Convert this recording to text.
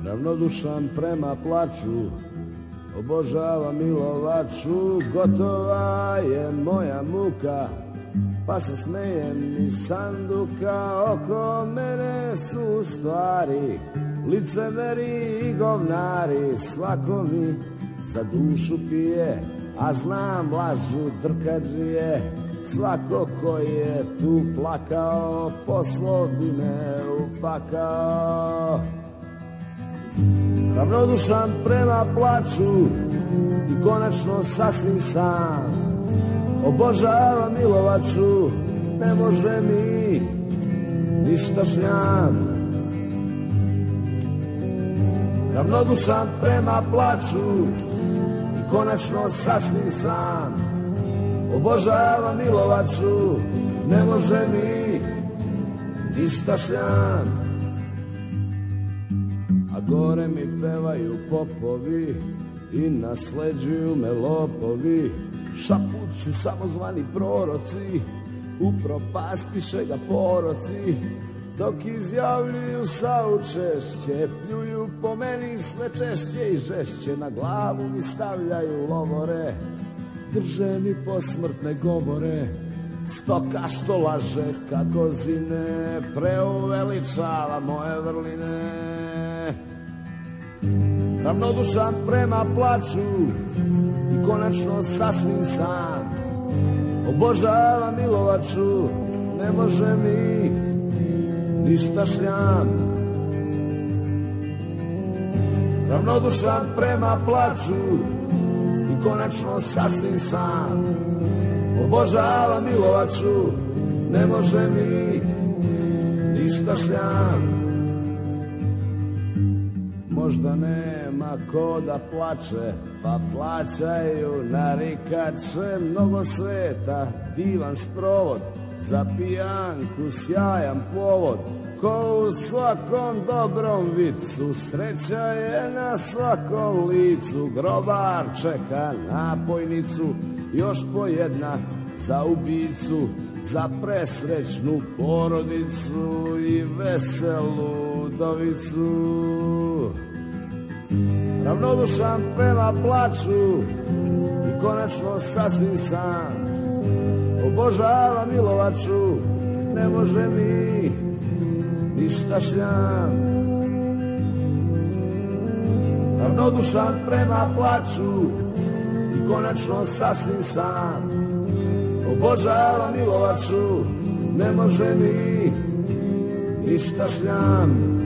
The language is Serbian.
ravnodušan prema plaču, obožava milovaču, gotova je moja muka, pa se smejem iz sanduka, oko mene su stvari, licemeri i govnari, svako mi za dušu pije, a znam lažu drkadžije, svako ko je tu plakao, poslao bi me u pakao. Ravnodušan prema plaču i konačno sasvim sam, obožavam milovaču, ne može mi ništa šljam. Ravnodušan prema plaču i konačno sasvim sam, obožavam milovaču, ne može mi ništa šljam. A gore mi pevaju popovi i nasleđuju me lopovi, šapuću samozvani proroci, upropastiše ga poroci, dok izjavljuju saučešće, pljuju po meni sve češće i žešće, na glavu mi stavljaju lovore, drže mi posmrtne govore, stoka što laže kako zine, preuveličava moje vrline. Ravnodušan prema plaču i konačno sasvim sam, obožavam milovaču, ne može mi ništa šljam. Ravnodušan prema plaču i konačno sasvim sam, obožavam milovaču, ne može mi ništa šljam. Možda nema ko da plače, pa plaćaju narikače, mnogo sveta, divan sprovod, za pijanku sjajan povod, ko u svakom dobrom vicu, sreća je na svakom licu, grobar čeka napojnicu, još po jedna za ubicu, za presrećnu porodicu i veselu udovicu. Ravnodušan prema plaču i konačno sasvim sam, obožavam milovaču, ne može mi ništa šljam. Ravnodušan prema plaču i konačno sasvim sam, obožavam milovaču, ne može mi ništa šljam.